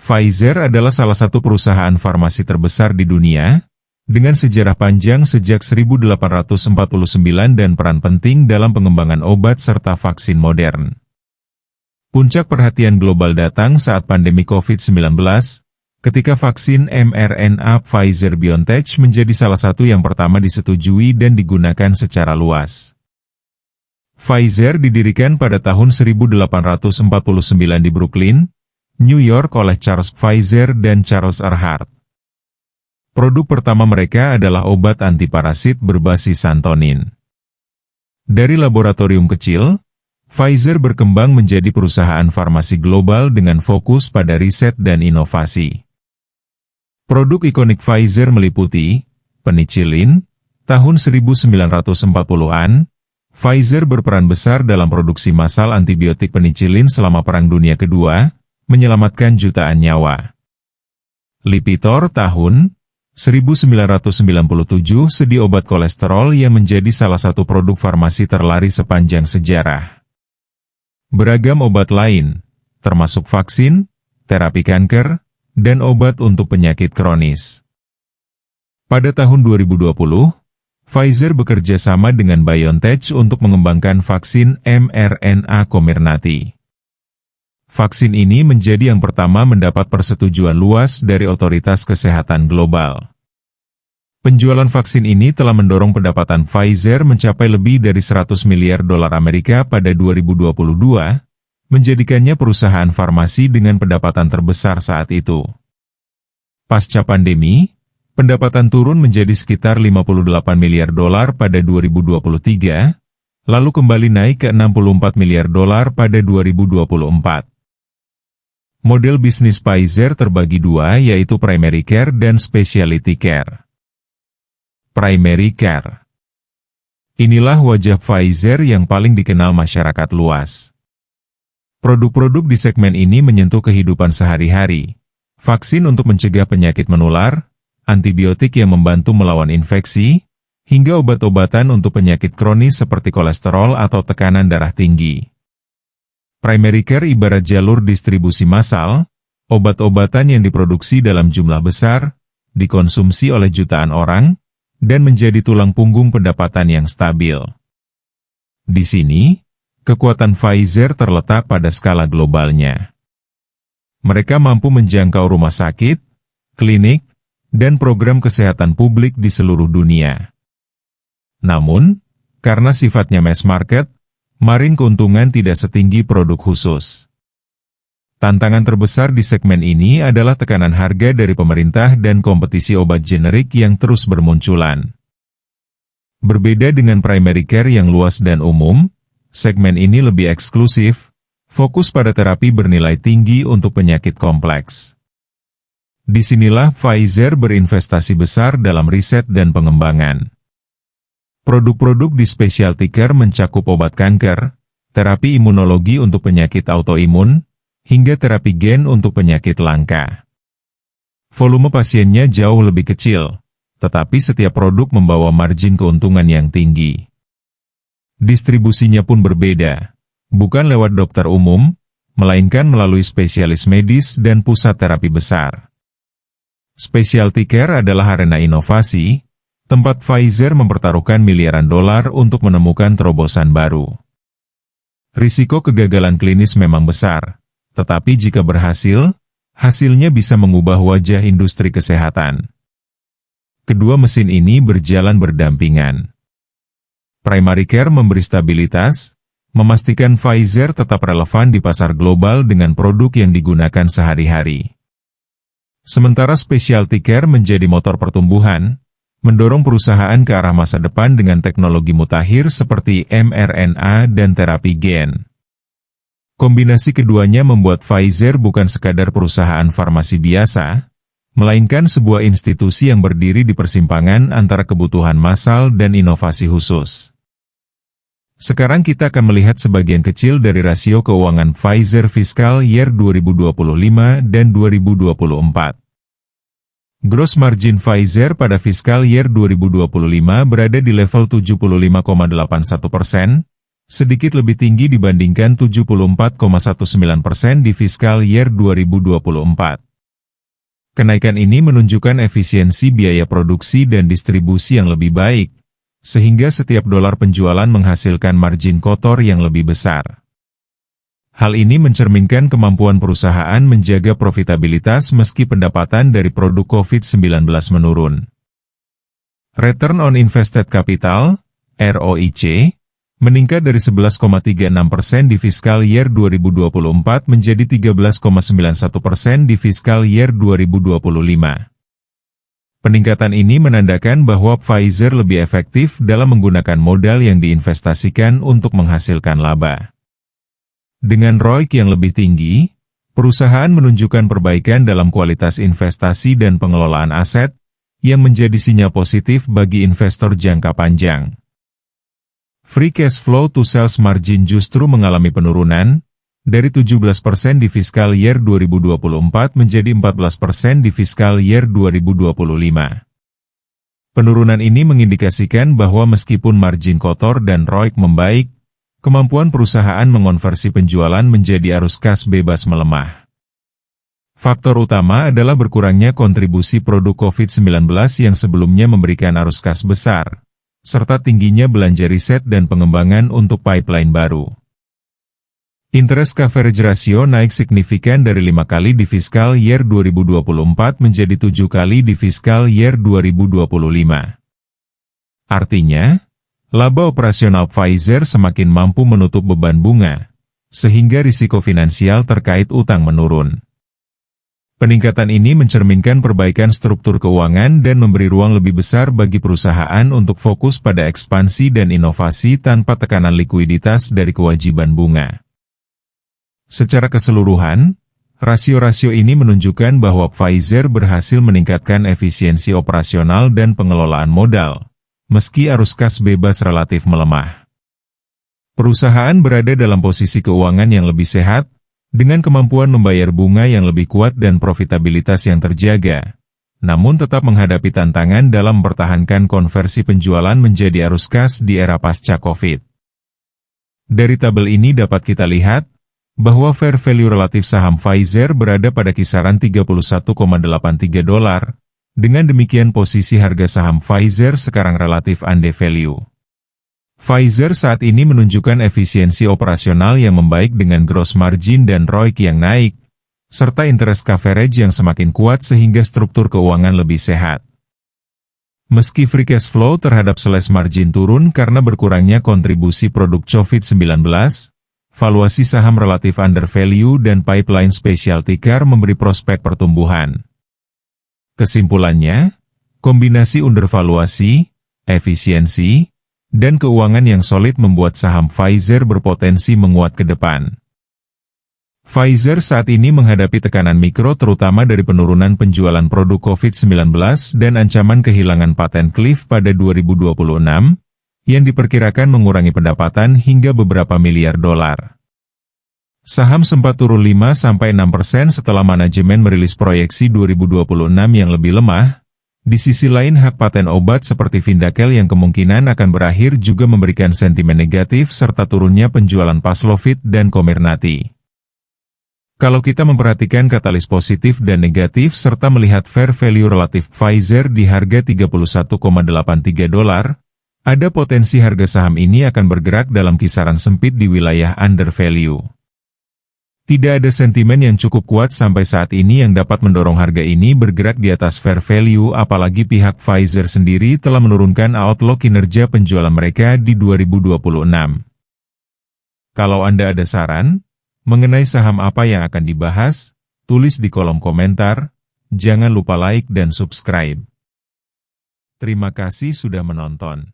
Pfizer adalah salah satu perusahaan farmasi terbesar di dunia, dengan sejarah panjang sejak 1849 dan peran penting dalam pengembangan obat serta vaksin modern. Puncak perhatian global datang saat pandemi COVID-19, ketika vaksin mRNA Pfizer-BioNTech menjadi salah satu yang pertama disetujui dan digunakan secara luas. Pfizer didirikan pada tahun 1849 di Brooklyn, New York oleh Charles Pfizer dan Charles R. Hart. Produk pertama mereka adalah obat antiparasit berbasis santonin. Dari laboratorium kecil, Pfizer berkembang menjadi perusahaan farmasi global dengan fokus pada riset dan inovasi. Produk ikonik Pfizer meliputi penicillin. Tahun 1940-an, Pfizer berperan besar dalam produksi massal antibiotik penicillin selama Perang Dunia Kedua, menyelamatkan jutaan nyawa. Lipitor tahun 1997 sedi obat kolesterol yang menjadi salah satu produk farmasi terlaris sepanjang sejarah. Beragam obat lain, termasuk vaksin, terapi kanker, dan obat untuk penyakit kronis. Pada tahun 2020, Pfizer bekerja sama dengan BioNTech untuk mengembangkan vaksin mRNA Comirnaty. Vaksin ini menjadi yang pertama mendapat persetujuan luas dari otoritas kesehatan global. Penjualan vaksin ini telah mendorong pendapatan Pfizer mencapai lebih dari 100 miliar dolar Amerika pada 2022, menjadikannya perusahaan farmasi dengan pendapatan terbesar saat itu. Pasca pandemi, pendapatan turun menjadi sekitar 58 miliar dolar pada 2023, lalu kembali naik ke 64 miliar dolar pada 2024. Model bisnis Pfizer terbagi dua, yaitu primary care dan specialty care. Primary care. Inilah wajah Pfizer yang paling dikenal masyarakat luas. Produk-produk di segmen ini menyentuh kehidupan sehari-hari. Vaksin untuk mencegah penyakit menular, antibiotik yang membantu melawan infeksi, hingga obat-obatan untuk penyakit kronis seperti kolesterol atau tekanan darah tinggi. Primary care ibarat jalur distribusi massal, obat-obatan yang diproduksi dalam jumlah besar, dikonsumsi oleh jutaan orang, dan menjadi tulang punggung pendapatan yang stabil. Di sini, kekuatan Pfizer terletak pada skala globalnya. Mereka mampu menjangkau rumah sakit, klinik, dan program kesehatan publik di seluruh dunia. Namun, karena sifatnya mass market, margin keuntungan tidak setinggi produk khusus. Tantangan terbesar di segmen ini adalah tekanan harga dari pemerintah dan kompetisi obat generik yang terus bermunculan. Berbeda dengan primary care yang luas dan umum, segmen ini lebih eksklusif, fokus pada terapi bernilai tinggi untuk penyakit kompleks. Disinilah Pfizer berinvestasi besar dalam riset dan pengembangan. Produk-produk di specialty care mencakup obat kanker, terapi imunologi untuk penyakit autoimun, hingga terapi gen untuk penyakit langka. Volume pasiennya jauh lebih kecil, tetapi setiap produk membawa margin keuntungan yang tinggi. Distribusinya pun berbeda, bukan lewat dokter umum, melainkan melalui spesialis medis dan pusat terapi besar. Specialty care adalah arena inovasi, tempat Pfizer mempertaruhkan miliaran dolar untuk menemukan terobosan baru. Risiko kegagalan klinis memang besar, tetapi jika berhasil, hasilnya bisa mengubah wajah industri kesehatan. Kedua mesin ini berjalan berdampingan. Primary care memberi stabilitas, memastikan Pfizer tetap relevan di pasar global dengan produk yang digunakan sehari-hari. Sementara specialty care menjadi motor pertumbuhan, mendorong perusahaan ke arah masa depan dengan teknologi mutakhir seperti mRNA dan terapi gen. Kombinasi keduanya membuat Pfizer bukan sekadar perusahaan farmasi biasa, melainkan sebuah institusi yang berdiri di persimpangan antara kebutuhan massal dan inovasi khusus. Sekarang kita akan melihat sebagian kecil dari rasio keuangan Pfizer fiscal year 2025 dan 2024. Gross margin Pfizer pada fiscal year 2025 berada di level 75,81%, sedikit lebih tinggi dibandingkan 74,19% di fiscal year 2024. Kenaikan ini menunjukkan efisiensi biaya produksi dan distribusi yang lebih baik, sehingga setiap dolar penjualan menghasilkan margin kotor yang lebih besar. Hal ini mencerminkan kemampuan perusahaan menjaga profitabilitas meski pendapatan dari produk COVID-19 menurun. Return on Invested Capital, ROIC, meningkat dari 11,36% di fiskal year 2024 menjadi 13,91% di fiskal year 2025. Peningkatan ini menandakan bahwa Pfizer lebih efektif dalam menggunakan modal yang diinvestasikan untuk menghasilkan laba. Dengan ROIC yang lebih tinggi, perusahaan menunjukkan perbaikan dalam kualitas investasi dan pengelolaan aset, yang menjadi sinyal positif bagi investor jangka panjang. Free cash flow to sales margin justru mengalami penurunan, dari 17% di fiskal year 2024 menjadi 14% di fiskal year 2025. Penurunan ini mengindikasikan bahwa meskipun margin kotor dan ROIC membaik, kemampuan perusahaan mengonversi penjualan menjadi arus kas bebas melemah. Faktor utama adalah berkurangnya kontribusi produk COVID-19 yang sebelumnya memberikan arus kas besar, serta tingginya belanja riset dan pengembangan untuk pipeline baru. Interest coverage ratio naik signifikan dari 5 kali di fiskal year 2024 menjadi 7 kali di fiskal year 2025. Artinya, laba operasional Pfizer semakin mampu menutup beban bunga, sehingga risiko finansial terkait utang menurun. Peningkatan ini mencerminkan perbaikan struktur keuangan dan memberi ruang lebih besar bagi perusahaan untuk fokus pada ekspansi dan inovasi tanpa tekanan likuiditas dari kewajiban bunga. Secara keseluruhan, rasio-rasio ini menunjukkan bahwa Pfizer berhasil meningkatkan efisiensi operasional dan pengelolaan modal, meski arus kas bebas relatif melemah. Perusahaan berada dalam posisi keuangan yang lebih sehat, dengan kemampuan membayar bunga yang lebih kuat dan profitabilitas yang terjaga, namun tetap menghadapi tantangan dalam mempertahankan konversi penjualan menjadi arus kas di era pasca COVID. Dari tabel ini dapat kita lihat, bahwa fair value relatif saham Pfizer berada pada kisaran $31,83. Dengan demikian posisi harga saham Pfizer sekarang relatif undervalue. Pfizer saat ini menunjukkan efisiensi operasional yang membaik dengan gross margin dan ROIC yang naik, serta interest coverage yang semakin kuat sehingga struktur keuangan lebih sehat. Meski free cash flow terhadap sales margin turun karena berkurangnya kontribusi produk COVID-19, valuasi saham relatif undervalue dan pipeline specialty car memberi prospek pertumbuhan. Kesimpulannya, kombinasi undervaluasi, efisiensi, dan keuangan yang solid membuat saham Pfizer berpotensi menguat ke depan. Pfizer saat ini menghadapi tekanan mikro terutama dari penurunan penjualan produk COVID-19 dan ancaman kehilangan paten cliff pada 2026, yang diperkirakan mengurangi pendapatan hingga beberapa miliar dolar. Saham sempat turun 5-6% setelah manajemen merilis proyeksi 2026 yang lebih lemah. Di sisi lain hak paten obat seperti Vyndaqel yang kemungkinan akan berakhir juga memberikan sentimen negatif serta turunnya penjualan Paxlovid dan Comirnaty. Kalau kita memperhatikan katalis positif dan negatif serta melihat fair value relatif Pfizer di harga $31,83, ada potensi harga saham ini akan bergerak dalam kisaran sempit di wilayah undervalue. Tidak ada sentimen yang cukup kuat sampai saat ini yang dapat mendorong harga ini bergerak di atas fair value apalagi pihak Pfizer sendiri telah menurunkan outlook kinerja penjualan mereka di 2026. Kalau Anda ada saran mengenai saham apa yang akan dibahas, tulis di kolom komentar, jangan lupa like dan subscribe. Terima kasih sudah menonton.